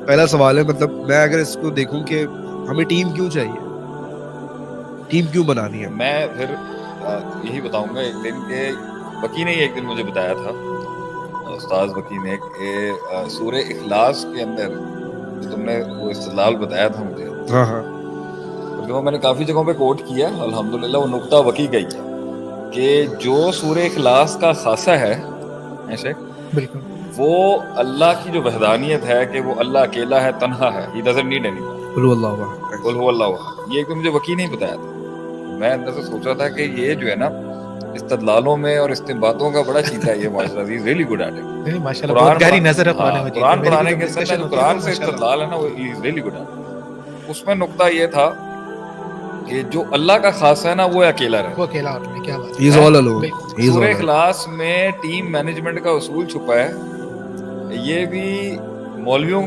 پہلا سوال ہے مطلب میں اگر اس کو دیکھوں کہ ہمیں ٹیم کیوں چاہیے, ٹیم کیوں بنانی ہے؟ میں پھر یہی بتاؤں گا. ایک دن کہ وکی نے ایک دن مجھے بتایا تھا, استاذ وکی نے, کہ سورہ اخلاص کے اندر جو تم نے وہ استدلال بتایا تھا مجھے, ہاں ہاں, وہ میں نے کافی جگہوں پہ کوٹ کیا الحمدللہ, وہ نقطہ وکی کا ہی ہے کہ جو سورہ اخلاص کا خاصہ ہے ایسے بالکل وہ اللہ کی جو وحدانیت ہے کہ وہ اللہ اکیلا ہے, تنہا ہے, he doesn't need anyone, قل هو اللہ احد, قل هو اللہ احد. یہ کہ مجھے وکی نہیں بتایا تھا. میں اندر سے سوچ رہا تھا کہ یہ جو ہے نا استدلالوں میں اور استنباطوں کا بڑا چیتا ہے یہ معاشرہ, he is really good at it. نہیں ماشاءاللہ بہت گہری نظر ہے قرآن مجید. قرآن پڑھانے کے اندر جو قرآن سے استدلال ہے نا وہ he is really good at it. اس میں نقطہ یہ تھا کہ جو اللہ کا خاصہ ہے نا وہ اکیلا رہے, وہ اکیلا اور نہیں, کیا بات he is all alone. سورہ اخلاص میں ٹیم مینجمنٹ کا اصول چھپا ہے. یہ بھی مولویوں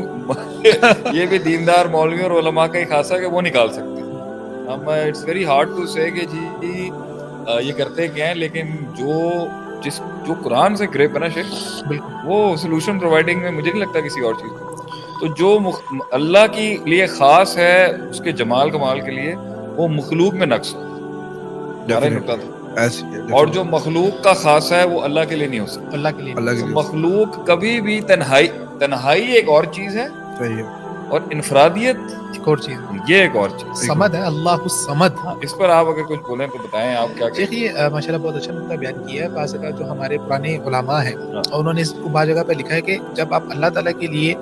یہ بھی دیندار مولویوں اور علماء کا ہی خاصہ کہ وہ نکال سکتے ہیں. ہم اٹس ویری ہارڈ ٹو سے کہ جی یہ کرتے کیا ہیں, لیکن جو قرآن سے گریپ ہے نا شیخ, وہ سولوشن پرووائڈنگ میں مجھے نہیں لگتا کسی اور چیز کو. تو جو اللہ کے لیے خاص ہے اس کے جمال کمال کے لیے, وہ مخلوق میں نقص ہے. اور جو مخلوق کا خاص ہے وہ اللہ کے لیے نہیں ہو سکتا. اللہ کے لیے مخلوق کبھی بھی تنہائی ایک اور چیز ہے, اور انفرادیت ایک اور چیز, یہ ایک اور چیز. سمد ہے, اللہ الصمد. اس پر آپ اگر کچھ بولیں تو بتائیں آپ کیا. دیکھیے ماشاءاللہ بہت اچھا نقطہ بیان کیا ہے. بعض جگہ جو ہمارے پرانے علماء ہیں انہوں نے اس کو بعض جگہ پہ لکھا ہے کہ جب آپ اللہ تعالیٰ کے لیے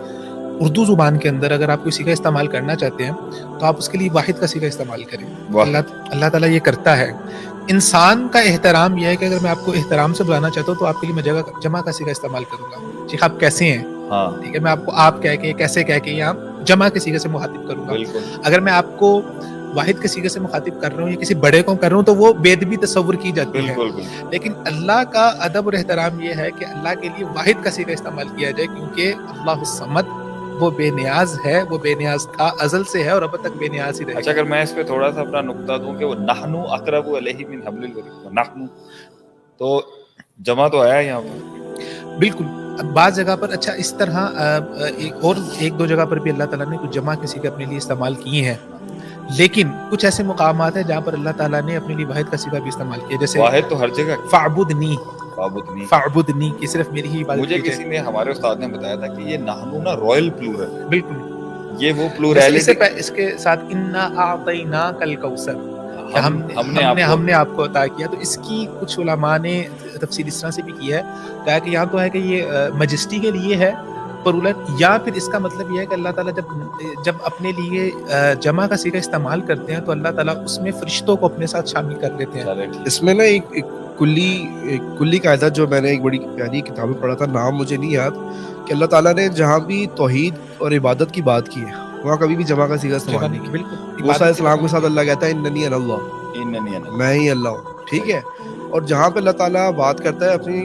اردو زبان کے اندر اگر آپ کسی کا استعمال کرنا چاہتے ہیں تو آپ اس کے لیے واحد کا صیغہ استعمال کریں. اللہ تعالیٰ یہ کرتا ہے. انسان کا احترام یہ ہے کہ اگر میں آپ کو احترام سے بلانا چاہتا ہوں تو آپ کے لیے میں جمع کا صیغہ استعمال کروں گا. شیخ آپ کیسے ہیں, ٹھیک ہے, میں آپ کو آپ کہہ کے کیسے کہہ کے یا جمع کے صیغے سے مخاطب کروں گا. اگر میں آپ کو واحد کے صیغے سے مخاطب کر رہا ہوں یا کسی بڑے کو کر رہا ہوں تو وہ بے ادبی تصور کی جاتی ہے. لیکن اللہ کا ادب اور احترام یہ ہے کہ اللہ کے لیے واحد کا صیغہ استعمال کیا جائے, کیونکہ اللہ الصمد وہ بے نیاز ہے, وہ بے نیاز تھا ازل سے ہے اور اب تک بے نیاز ہی رہے گا. اچھا, اگر میں اس پہ تھوڑا سا اپنا نقطہ دوں کہ وہ نحنو اقرب الیہ من حبل الورید, نحنو تو جمع تو آیا یہاں پر بالکل. بعض جگہ پر اچھا اس طرح ایک دو جگہ پر بھی اللہ تعالیٰ نے کچھ جمع کسی کے اپنے لیے استعمال کیے ہیں, لیکن کچھ ایسے مقامات ہیں جہاں پر اللہ تعالیٰ نے اپنے لیے واحد کا صیغہ بھی استعمال کیا. جیسے واحد تو ہر جگہ, فاعبدنی کہ صرف میری ہی عبادت. مجھے کسی نے ہمارے استاد نے بتایا تھا کہ یہ نحنو نا رائل پلورل ہے. بالکل, یہ وہ پلورالٹی اس کے ساتھ انا اعطیناک الکوثر, ہم نے آپ کو عطا کیا. تو اس کی کچھ علماء نے تفسیر اس طرح سے بھی کی ہے, کہا کہ یہاں تو ہے کہ یہ مجسٹی کے لیے ہے پرولت, یا پھر اس کا مطلب یہ ہے کہ اللہ تعالیٰ جب اپنے لیے جمع کا صیغہ استعمال کرتے ہیں تو اللہ تعالیٰ اس میں فرشتوں کو اپنے ساتھ شامل کر لیتے ہیں. اس میں نا ایک کلی قاعدہ جو میں نے ایک بڑی پیاری کتاب میں پڑھا تھا, نام مجھے نہیں یاد, کہ اللہ تعالیٰ نے جہاں بھی توحید اور عبادت کی بات کی ہے وہاں کبھی بھی جمع کا صیغہ استعمال نہیں کیا. بالکل, موسیٰ علیہ السلام کے ساتھ اللہ کہتا ہے اننی انا اللہ, میں ہی اللہ ہوں, ٹھیک ہے. اور جہاں پہ اللہ تعالیٰ بات کرتا ہے اپنی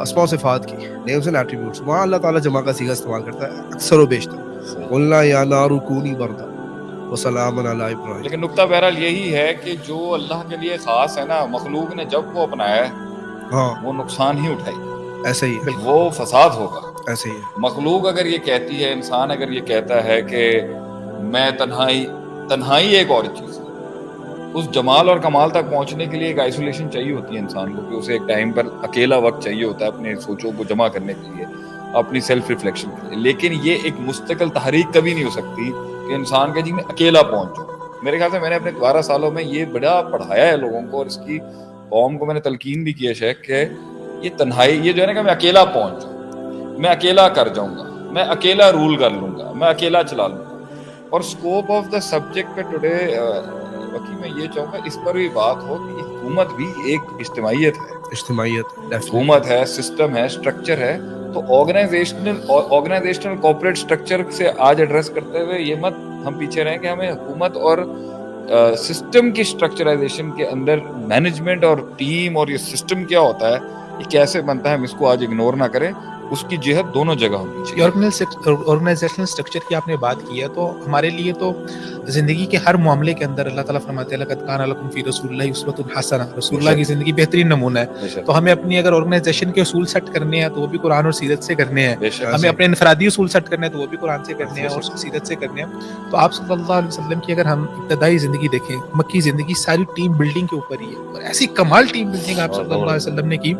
اسماء و صفات کی, نیمز اینڈ ایٹریبیوٹس, وہاں اللہ تعالیٰ جمع کا صیغہ استعمال کرتا ہے اکثر و بیشتر. قلنا یا نار کونی بردا وسلام علی ابراہیم. لیکن نقطہ بہرحال یہی ہے کہ جو اللہ کے لیے خاص ہے نا, مخلوق نے جب وہ اپنایا ہے وہ نقصان ہی اٹھائے گی. ایسے ہی وہ فساد ہوگا. ایسے ہی مخلوق اگر یہ کہتی ہے, انسان اگر یہ کہتا ہے کہ میں تنہائی ایک اور چیز ہے, اس جمال اور کمال تک پہنچنے کے لیے ایک آئسولیشن چاہیے ہوتی ہے انسان کو, کہ اسے ایک ٹائم پر اکیلا وقت چاہیے ہوتا ہے اپنے سوچوں کو جمع کرنے کے لیے, اپنی سیلف ریفلیکشن کے لیے. لیکن یہ ایک مستقل تحریک کبھی نہیں ہو سکتی کہ انسان کے جی میں اکیلا پہنچ جاؤں. میرے خیال سے میں نے اپنے 12 سالوں میں یہ بڑا پڑھایا ہے لوگوں کو, اور اس کی قوم کو میں نے تلقین بھی کی ہے شیخ, کہ یہ تنہائی, یہ جو ہے نا کہ میں اکیلا پہنچ جاؤں, میں اکیلا کر جاؤں گا, میں اکیلا رول کر لوں گا, میں اکیلا چلا لوں گا. اور اسکوپ آف دا سبجیکٹ پہ ٹوڈے وکی میں یہ چاہوں گا اس پر بھی بات ہو کہ یہ حکومت بھی ایک اجتماعیت ہے, حکومت ہے, سسٹم ہے, اسٹرکچر ہے. تو آرگنائزیشنل کارپوریٹ اسٹرکچر سے آج ایڈریس کرتے ہوئے یہ مت ہم پیچھے رہیں کہ ہمیں حکومت اور سسٹم کی اسٹرکچرائزیشن کے اندر مینجمنٹ اور ٹیم اور یہ سسٹم کیا ہوتا ہے, یہ کیسے بنتا ہے, ہم اس کو آج اگنور نہ کریں. اس کی جہت دونوں جگہ ہونی چاہیے. آرگنائزیشنل اسٹرکچر کی آپ نے بات کی ہے تو ہمارے لیے تو زندگی کے ہر معاملے کے اندر اللہ تعالیٰ فرماتے ہیں لقد کان لکم فی رسول اللہ اسوۃ حسنہ، رسول اللہ کی زندگی بہترین نمونہ ہے. تو ہمیں اپنی اگر آرگنائزیشن کے اصول سیٹ کرنے ہیں تو وہ بھی قرآن اور سیرت سے کرنے ہیں. ہمیں اپنے انفرادی اصول سیٹ کرنے ہیں تو وہ بھی قرآن سے کرنے ہیں اور سیرت سے کرنے ہیں. تو آپ صلی اللہ علیہ وسلم کی اگر ہم ابتدائی زندگی دیکھیں، مکی زندگی ساری ٹیم بلڈنگ کے اوپر ہی ہے، اور ایسی کمال ٹیم بلڈنگ آپ صلی اللہ علیہ وسلم نے کی.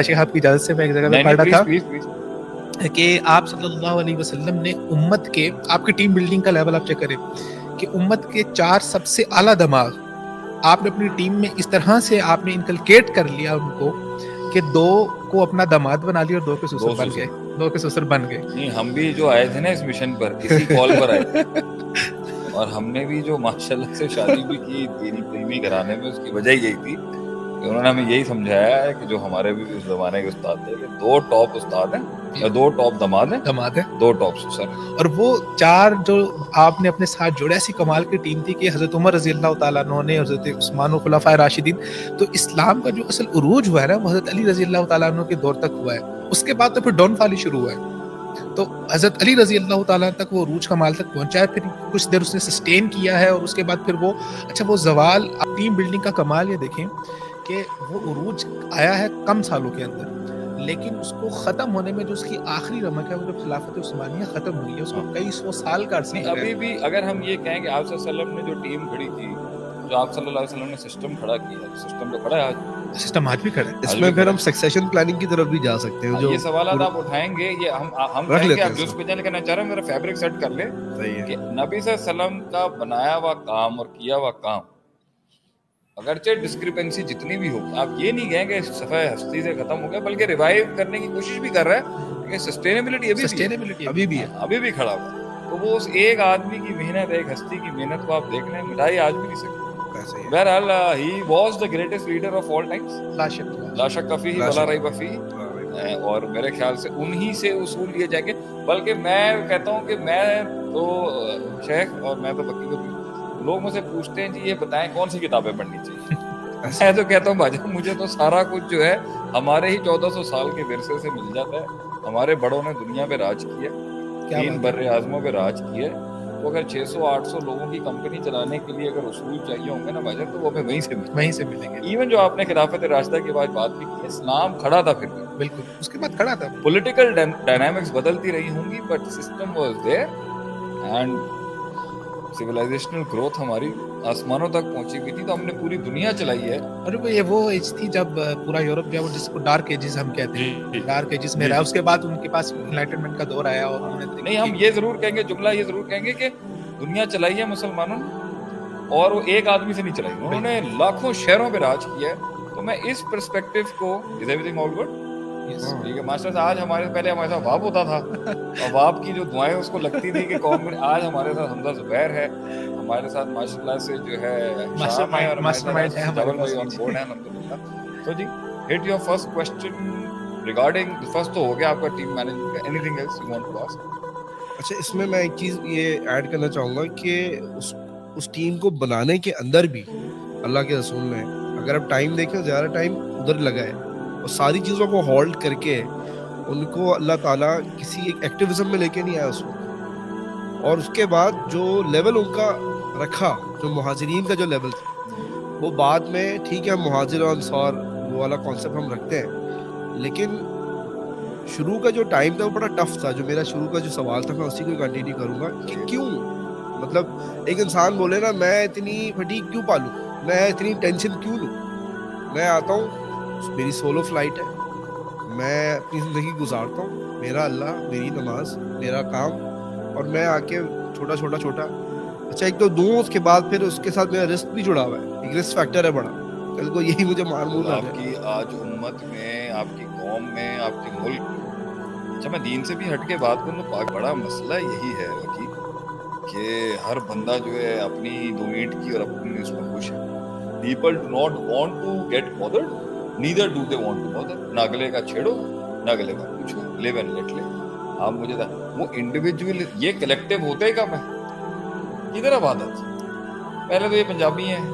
شیخ آپ کی اجازت سے میں ایک جگہ پہ پڑھ رہا تھا کہ آپ صلی اللہ علیہ وسلم نے امت کے، آپ کی ٹیم بلڈنگ کا لیول آپ چیک کریں کہ امت کے 4 سب سے اعلیٰ دماغ آپ نے اپنی ٹیم میں اس طرح سے آپ نے انکلکیٹ کر لیا ان کو کہ 2 کو اپنا داماد بنا لیا اور 2 کے سسر بن گئے. 2 کے سسر بن گئے. نہیں، ہم بھی جو آئے تھے نا اس مشن پر اسی کال پر آئے تھے اور ہم نے بھی جو ماشاءاللہ سے شادی بھی کی دینی گھرانے میں، اس کی وجہ یہی تھی کہ انہوں نے ہمیں یہی سمجھایا ہے کہ جو ہمارے بھی اس زمانے کے استاد تھے کہ 2 ٹاپ استاد ہیں، 2 ٹاپ داماد ہیں، 2 ٹاپ سسر ہیں. اور وہ 4 جو آپ نے اپنے ساتھ جوڑے، ایسی کمال کی ٹیم تھی کہ حضرت عمر رضی اللہ تعالیٰ عنہ نے، حضرت عثمان و خلفائے راشدین، تو اسلام کا جو اصل عروج ہوا ہے نا وہ حضرت علی رضی اللہ تعالیٰ عنہ کے دور تک ہوا ہے. اس کے بعد تو پھر ڈاؤن فال ہی شروع ہوا ہے. تو حضرت علی رضی اللہ تعالیٰ تک وہ عروج کمال تک پہنچا ہے، پھر کچھ دیر اس نے سسٹین کیا ہے اور اس کے بعد پھر وہ وہ زوال. ٹیم بلڈنگ کا کمال یہ دیکھیں کہ وہ عروج آیا ہے کم سالوں کے اندر، لیکن اس کو ختم ہونے میں جو اس کی آخری رمق ہے وہ جب خلافت عثمانیہ ختم ہوئی ہے اس کو کئی 100 سال کا عرصہ. ابھی بھی اگر ہم یہ کہیں کہ آپ صلی اللہ علیہ وسلم نے جو ٹیم کھڑی کی، جو آپ صلی اللہ علیہ وسلم نے سسٹم کھڑا کیا، سسٹم تو کھڑا ہے، آج سسٹم آج بھی کھڑا ہے. اس میں پھر ہم سکسیشن پلاننگ کی طرف بھی جا سکتے ہیں. جو یہ سوالات آپ اٹھائیں گے، یہ ہم کہیں گے آپ جس پہ لیکن چاہ رہے ہیں میرا فیبرک سیٹ کر لے کہ نبی صلی اللہ علیہ وسلم کا بنایا ہوا کام اور کیا ہوا کام، اگرچہ ڈسکرپنسی جتنی بھی ہو، آپ یہ نہیں کہیں کہ صفحہ ہستی سے ختم ہو گیا، بلکہ ریوائیو کرنے کی کوشش بھی کر رہا ہے کہ سسٹینیبلٹی ابھی بھی کھڑا ہوا. تو وہ اس ایک آدمی کی محنت، ایک ہستی کی محنت کو آپ دیکھ لیں، مٹائی آج بھی نہیں سکتے. بہرحال he was the greatest leader of all times, لا شک فیہ ولا ریب فیہ. اور میرے خیال سے انہی سے اصول لیے جائیں گے. بلکہ میں کہتا ہوں کہ میں تو شیخ اور میں تو بکی بھی، لوگ مجھ سے پوچھتے ہیں جی یہ بتائیں کون سی کتابیں پڑھنی چاہیے. میں تو کہتا ہوں بھائی مجھے تو سارا کچھ جو ہے ہمارے ہی 1400 سال کے ورثے سے مل جاتا ہے. ہمارے بڑوں نے دنیا پہ راج کیا، 3 بر اعظموں پہ راج کیا. تو اگر 600-800 لوگوں کی کمپنی چلانے کے لیے اگر اصول چاہیے ہوں گے نا بھائی تو وہ ہمیں وہیں سے ملیں گے. ایون جو آپ نے خلافت راشدہ کے بعد بات بھی کی، اسلام کھڑا تھا، پھر بالکل اس کے بعد کھڑا تھا. پولیٹیکل ڈائنامکس بدلتی رہی ہوں گی but system was there and civilizational growth ہماری آسمانوں تک پہنچی ہوئی تھی. تو ہم نے پوری دنیا چلائی ہے. اور وہ ایج تھی جب پورا یورپ جو ہے وہ جس کو ڈارک ایجز ہم کہتے ہیں، ڈارک ایجز میں رہا. اس کے بعد ان کے پاس انلائٹنمنٹ کا دور آیا اور انہوں نے نہیں، ہم یہ ضرور کہیں گے، جملہ یہ ضرور کہیں گے کہ دنیا چلائی ہے مسلمانوں نے، اور وہ ایک آدمی سے نہیں چلائی، انہوں نے لاکھوں شہروں پہ راج کیا ہے. تو میں اس پرسپیکٹو کو از ایوریتھنگ آل گڈ ٹھیک ہے ماسٹر. آج پہلے ہمارے ساتھ واب ہوتا تھا اور واب کی جو دعائیں اس کو لگتی تھی کہ قوم میں، آج ہمارے ساتھ حمزہ زبیر ہے، ہمارے ساتھ ماشاء اللہ سے جو ہے شام ہے، اور تو جی ہٹ your first question regarding first تو ہو گیا آپ کا ٹیم مینجمنٹ کا. Anything else you want to ask? اچھا، اس میں ایک چیز یہ ایڈ کرنا چاہوں گا کہ اس ٹیم کو بنانے کے اندر بھی اللہ کے رسول نے، اگر آپ ٹائم دیکھیں، زیادہ ٹائم ادھر لگا ہے اور ساری چیزوں کو ہولڈ کر کے ان کو اللہ تعالیٰ کسی ایک ایکٹیویزم میں لے کے نہیں آیا اس وقت. اور اس کے بعد جو لیول ان کا رکھا، جو مہاجرین کا جو لیول تھا، وہ بعد میں ٹھیک ہے مہاجر اور انصار وہ والا کانسیپٹ ہم رکھتے ہیں، لیکن شروع کا جو ٹائم تھا وہ بڑا ٹف تھا. جو میرا شروع کا جو سوال تھا میں اسی کو کنٹینیو کروں گا کہ کیوں، مطلب ایک انسان بولے نا میں اتنی فٹیگ کیوں پالوں، میں اتنی ٹینشن کیوں لوں. میں آتا ہوں، میری سولو فلائٹ ہے، میں اپنی زندگی گزارتا ہوں، میرا اللہ، میری نماز، میرا کام، اور میں آ کے چھوٹا اچھا ایک تو دوں، اس کے بعد پھر اس کے ساتھ میرا رسک بھی جڑا ہوا ہے، ایک رسک فیکٹر ہے بڑا. کل کو یہی مجھے معلوم ہے آپ کی آج امت میں، آپ کی قوم میں، آپ کے ملک میں. اچھا میں دین سے بھی ہٹ کے بات کروں تو بڑا مسئلہ یہی ہے کہ ہر بندہ جو ہے اپنی 2 اینٹ کی اور اپنی اس میں خوش ہے. People do not want to get bothered, neither do they want to bother. نہ اگلے کا چھیڑو، نہ اگلے کا پوچھو، live and let live. آپ مجھے وہ انڈیویجول، یہ کلیکٹیو ہوتے ہی کم ہے. ادھر اب عادت پہلے تو یہ پنجابی ہیں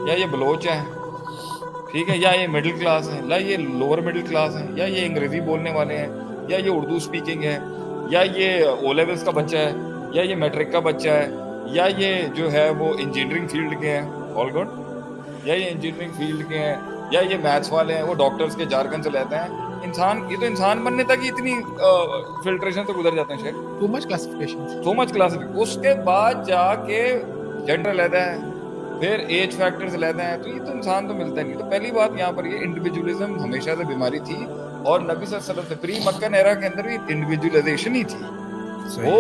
یا یہ بلوچ ہیں، ٹھیک ہے، یا یہ مڈل کلاس ہیں، یا یہ لوور مڈل کلاس ہیں، یا یہ انگریزی بولنے والے ہیں، یا یہ اردو اسپیکنگ ہے, یا یہ او لیولس کا بچہ ہے, یا یہ میٹرک کا بچہ ہے, یا یہ جو ہے وہ انجینئرنگ فیلڈ کے ہیں, آل گڈ, یا یہ انجینئرنگ فیلڈ کے ہیں, یا یہ میتھس والے ہیں, وہ ڈاکٹرز کے جارگن سے لیتے ہیں. انسان, یہ تو انسان بننے تک ہی اتنی فلٹریشن سے گزر جاتے ہیں شیخ, ٹو مچ کلاسیفیکیشن, سو مچ کلاسیفیکیشن. اس کے بعد جا کے جنڈر لیتا ہے, پھر ایج فیکٹرز لیتے ہیں, تو یہ تو انسان تو ملتا نہیں. تو پہلی بات یہاں پر یہ انڈیویجولزم ہمیشہ سے بیماری تھی, اور نبی صلی اللہ علیہ وسلم سے پری مکہ ایرا کے اندر بھی انڈیویجولائزیشن ہی تھی. وہ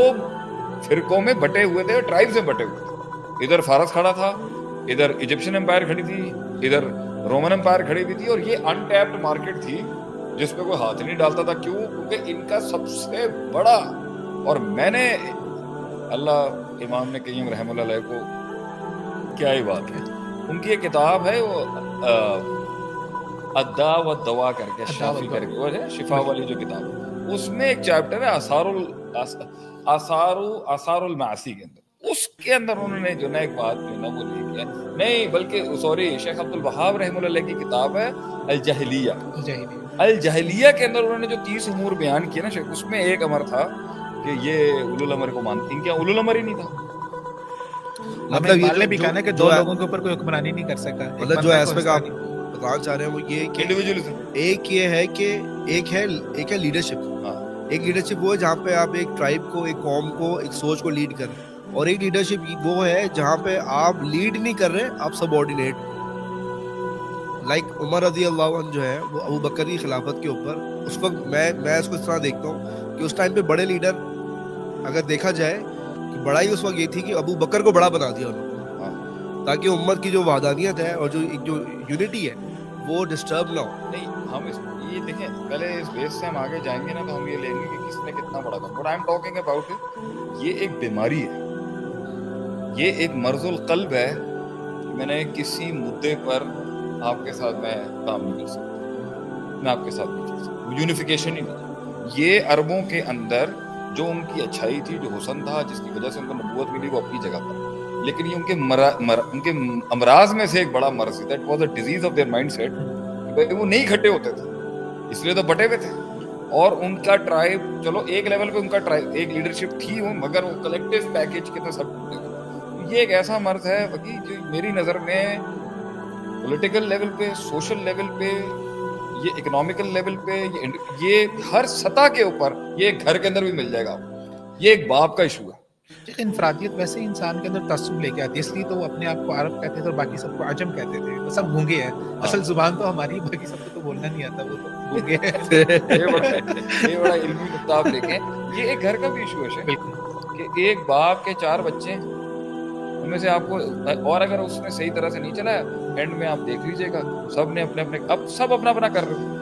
فرقوں میں بٹے ہوئے تھے, ٹرائب سے بٹے ہوئے تھے. ادھر فارس کھڑا تھا, ادھر ایجپشن امپائر کھڑی تھی, ادھر رومن امپائر کھڑی ہوئی تھی, اور یہ ان ٹیپڈ مارکیٹ تھی جس پہ کوئی ہاتھ نہیں ڈالتا تھا. کیوں؟ کیونکہ ان کا سب سے بڑا, اور میں نے اللہ امام نے قیم رحمہ اللہ علیہ کو, کیا ہی بات ہے, ان کی ایک کتاب ہے وہ الداء والدواء کر کے, شافی کر کے, وہ ہے شفا والی جو کتاب ہے, اس میں ایک چیپٹر ہے آثار المعاصی کے اندر. اس کے اندر انہوں نے جو نا ایک بات جو نا وہ لکھی ہے, نہیں بلکہ سوری شیخ عبد الوہاب رحمہ اللہ علیہ کی کتاب ہے الجاہلیہ. الجاہلیہ کے اندر انہوں نے جو 30 امور بیان کیے نا شیخ, اس میں ایک امر تھا کہ یہ اولو الامر کو مانتے ہیں. کیا اولو الامر ہی نہیں تھا؟ مطلب یہ بھی کہنا کہ دو لوگوں کے اوپر کوئی حکمرانی نہیں کر سکتا. مطلب جو ایسپیکٹ آپ بتانا چاہ رہے ہیں وہ یہ کہ انڈیویجولزم, ایک یہ ہے کہ ایک ہے لیڈرشپ. ایک لیڈرشپ وہ ہے جہاں پہ آپ ایک ٹرائب کو, ایک قوم کو, ایک سوچ کو لیڈ کریں, اور ایک لیڈرشپ وہ ہے جہاں پہ آپ لیڈ نہیں کر رہے, آپ سب آرڈینیٹ. لائک عمر رضی اللہ عنہ جو ہے وہ ابو بکر کی خلافت کے اوپر, اس وقت میں اس کو اس طرح دیکھتا ہوں کہ اس ٹائم پہ بڑے لیڈر اگر دیکھا جائے کہ بڑائی اس وقت یہ تھی کہ ابو بکر کو بڑا بنا دیا انہوں نے, تاکہ امت کی جو وحدانیت ہے اور جو یونٹی ہے وہ ڈسٹرب نہ ہو. نہیں ہم یہ دیکھیں, پہلے اس بیس سے ہم آگے جائیں گے نا تو ہم یہ لیں گے کہ کس نے کتنا بڑا کام. But I am talking about it, یہ ایک بیماری ہے, یہ ایک مرض القلب ہے. میں نے کسی مدعے پر آپ کے ساتھ میں کام نہیں کر سکتا, میں آپ کے ساتھ نہیں چل سکتا, یونیفیکیشن ہی نہیں. یہ عربوں کے اندر جو ان کی اچھائی تھی, جو حسن تھا, جس کی وجہ سے ان کو نبوت ملی, وہ اپنی جگہ پر, لیکن یہ ان کے امراض میں سے ایک بڑا مرض تھا. That was a disease of their mindset. وہ نہیں کھٹے ہوتے تھے, اس لیے تو بٹے ہوئے تھے. اور ان کا ٹرائب, چلو ایک لیول پہ ان کا ٹرائب, ایک لیڈرشپ تھی, مگر وہ کلیکٹیو پیکیج کے تو سب ٹوٹے ہوئے. یہ ایک ایسا مرض ہے وکی جو میری نظر میں پولیٹیکل لیول پہ, سوشل لیول پہ, یہ اکنامیکل لیول پہ, یہ ہر سطح کے اوپر, یہ ایک گھر کے اندر بھی مل جائے گا. یہ ایک باپ کا ایشو ہے. انفرادیت ویسے ہی انسان کے اندر تعصب لے کے آتی ہے, اس لیے تو وہ اپنے آپ کو عرب کہتے تھے اور باقی سب کو عجم کہتے تھے. وہ سب گونگے ہیں, اصل زبان تو ہماری, باقی سب کو تو بولنا نہیں آتا, وہ تو گونگے ہیں. یہ بڑا علمی نقطہ آپ دیکھیں, یہ ایک گھر کا بھی ایشو ہے شیخ, کہ ایک باپ کے 4 بچے ہیں, ان میں سے آپ کو, اور اگر اس نے صحیح طرح سے نہیں چلایا, اینڈ میں آپ دیکھ لیجئے گا سب نے اپنے اپنے, اب سب اپنا اپنا کر رہے ہیں.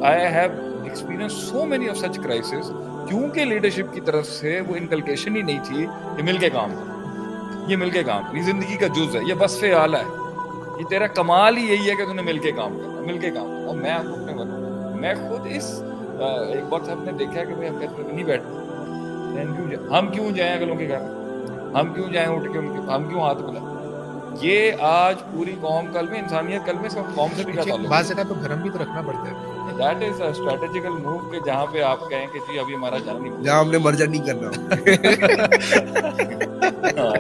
I have experienced so many of such crises, کیونکہ لیڈرشپ کی طرف سے وہ انکلکیشن ہی نہیں تھی کہ مل کے کام کرو, یہ مل کے کام کرو, یہ زندگی کا جز ہے, یہ وصف اعلیٰ ہے, یہ تیرا کمال ہی یہی ہے کہ تو نے مل کے کام کرنا, مل کے کام کرنا. اور میں آپ کو اپنے بتاؤں, میں خود اس ایک وقت ہم نے دیکھا کہ بھائی ہم کہتے ہیں نہیں بیٹھتے, ہم کیوں جائیں اگلوں کے گھر, ہم کیوں جائیں اٹھ کے ان کے, ہم کیوں ہاتھ بلائیں. یہ آج پوری قوم کل میں, انسانیت کل میں, سب قوم سے بھی کا تعلق. بعض جگہ تو گھرم بھی تو رکھنا پڑتا ہے. That is a strategical move کہ جہاں پہ آپ کہیں کہ جی ابھی ہمارا جان نہیں, جہاں ہم نے مرجع نہیں کرنا.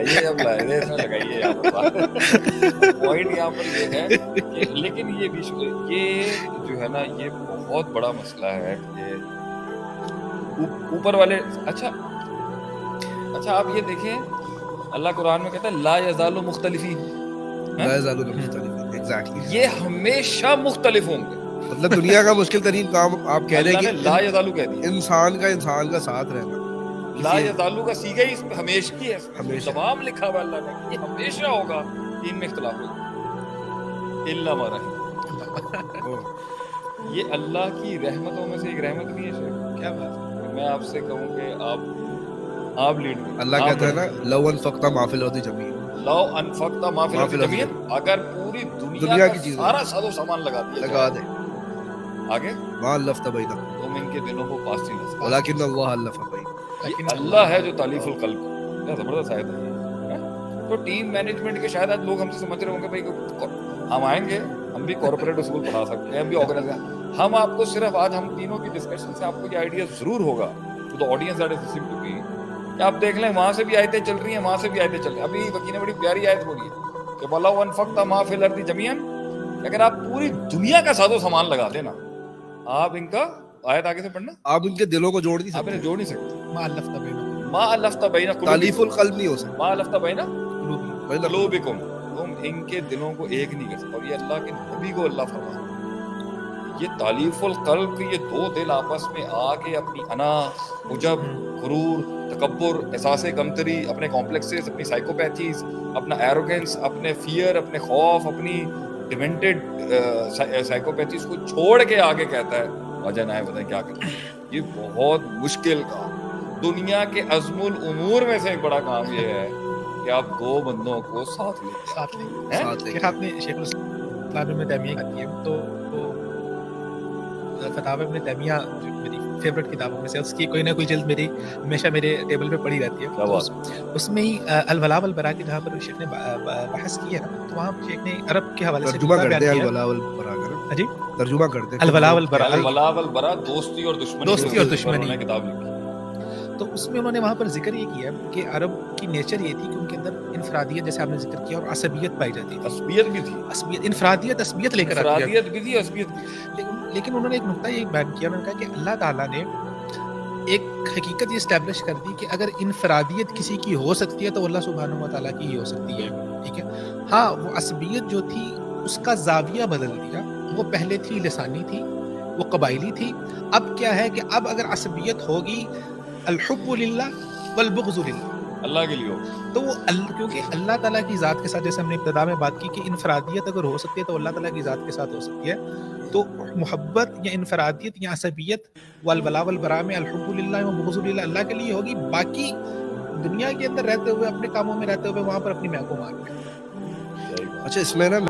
یہ اب لائے اس میں لگائیے یہاں پر پوائنٹ, یہاں پر یہ ہے کہ, لیکن یہ بھی یہ جو ہے نا یہ بہت بڑا مسئلہ ہے کہ اوپر والے. اچھا آپ یہ دیکھیں, اللہ قرآن میں کہتا ہے لا یزالوا مختلفین, لا یزالوا مختلفین, ایگزیکٹلی, یہ ہمیشہ مختلف ہوں گے. مطلب دنیا کا مشکل ترین کام آپ کہہ رہے ہیں کہ لا یزالو کہہ دیا, انسان کا ساتھ رہنا. لا یزالو کا سیگا ہی اس میں ہمیشہ کی ہے, ہمیشہ تمام لکھا ہوا اللہ نے, یہ ہمیشہ ہوگا کہ ان میں اختلاف ہوگا, الا ما رحم. یہ اللہ کی رحمتوں میں سے ایک رحمت نہیں ہے شیخ. کیا بات ہے, میں آپ سے کہوں کہ آپ لیڈ کریں. اللہ کہتا ہے نا لو انفقت ما فی الارض جميعا, لو انفقت ما فی الارض جميعا, اگر پوری دنیا کا سارا ساز و سامان لگا دے آگے, ما الفت بینہم, تم ان کے دلوں کو پاس نہیں لا سکتے, ولکن اللہ الف بینہم. اللہ ہے جو تالیف القلب. کیا زبردست آیت ہے. تو ٹیم مینجمنٹ کے شاید آج لوگ ہم سے سمجھ رہے ہوں گے بھائی ہم آئیں گے, ہم بھی کارپوریٹ اصول پڑھا سکتے ہیں, ہم بھی آرگنائز, ہم آپ کو صرف آج ہم تینوں کی ڈسکشن سے آپ کو یہ آئیڈیا ضرور ہوگا to the audience that is listening to me کہ آپ دیکھ لیں وہاں سے بھی آیتیں چل رہی ہیں وہاں سے بھی آیتیں چل رہی ہیں. ابھی وکیل نے بڑی پیاری آیت بولی ہے کہ وَلَوْ أَنفَقْتَ مَا فِي الْأَرْضِ جَمِيعًا، اگر آپ پوری دنیا کا ساز و سامان لگا دیں نا آپ ان کا آیت آگے سے پڑھنا آپ ان کے دلوں کو جوڑ نہیں آپ انہیں سکتے. جوڑ نہیں سکتے. ما الفت بینکم ما الفت بین تالیف القلب نہیں ہو سکتا. ما الفت بین قلوبکم. قلوبکم، تم ان کے دلوں کو ایک نہیں کر سکتے. اور یہ اللہ کے نبی کو اللہ فرما رہا ہے یہ تالیف القلب، یہ دو دل آپس میں آ کے اپنی انا، عجب، غرور، تکبر، احساس کمتری، اپنے کمپلیکسز، اپنی سائیکوپیتھیز، اپنا ایروگنس، اپنے فیئر، اپنے خوف، اپنی ڈیمنٹڈ سائیکوپیتھیز کو چھوڑ کے آگے کہتا ہے وجہ نہ ہے بتائیں کیا کریں. یہ بہت مشکل کام، دنیا کے عزم الامور میں سے ایک بڑا کام یہ ہے کہ آپ دو بندوں کو ساتھ لے کے ساتھ لیں. ساتھ لے دیکھا آپ نے شیخ الاسلام ابن تیمیہ کی ہے تو فتاوی ابن تیمیہ جو میری فیوریٹ کتابوں میں سے اس کی کوئی نہ کوئی جلد میری ہمیشہ میرے ٹیبل پہ پڑی رہتی ہے. تو اس میں ہی الولاء والبراء کی جہاں پر شیخ نے بحث کی ہے نا تو وہاں شیخ نے عرب کے حوالے سے ترجمہ کرتے ہیں الولاء والبراء کا. جی ترجمہ کرتے ہیں الولاء والبراء، الولاء والبراء دوستی اور دشمنی، دوستی اور دشمنی، انہوں نے کتاب لکھی. تو اس میں انہوں نے وہاں پر ذکر یہ کیا کہ عرب کی نیچر یہ تھی کہ ان کے اندر انفرادیت جیسے آپ نے ذکر کیا اور عصبیت پائی جاتی تھی. عصبیت بھی تھی، عصبیت، انفرادیت عصبیت لے کر آتی ہے. انفرادیت بھی تھی، عصبیت بھی. لیکن انہوں نے ایک نقطہ یہ بیان کیا، انہوں نے کہا کہ اللہ تعالیٰ نے ایک حقیقت یہ اسٹیبلش کر دی کہ اگر انفرادیت کسی کی ہو سکتی ہے تو اللہ سبحانہ و تعالیٰ کی ہی ہو سکتی ہے. ٹھیک ہے، ہاں وہ عصبیت جو تھی اس کا زاویہ بدل دیا. وہ پہلے تھی لسانی تھی، وہ قبائلی تھی. اب کیا ہے کہ اب اگر عصبیت ہوگی الحب للہ والبغض للہ، اللہ کے لیے ہو. تو وہ کیونکہ اللہ تعالیٰ کی ذات کے ساتھ جیسے ہم نے ابتدا میں بات کی کہ انفرادیت اگر ہو سکتی ہے تو اللہ تعالیٰ کی ذات کے ساتھ ہو سکتی ہے. تو محبت یا انفرادیت یا عصبیت والولاء والبراء میں الحب للہ و بغض للہ اللہ کے لیے ہوگی. باقی دنیا کے اندر رہتے ہوئے اپنے کاموں میں رہتے ہوئے وہاں پر اپنی محکوم آ گئے. اچھا اس میں نا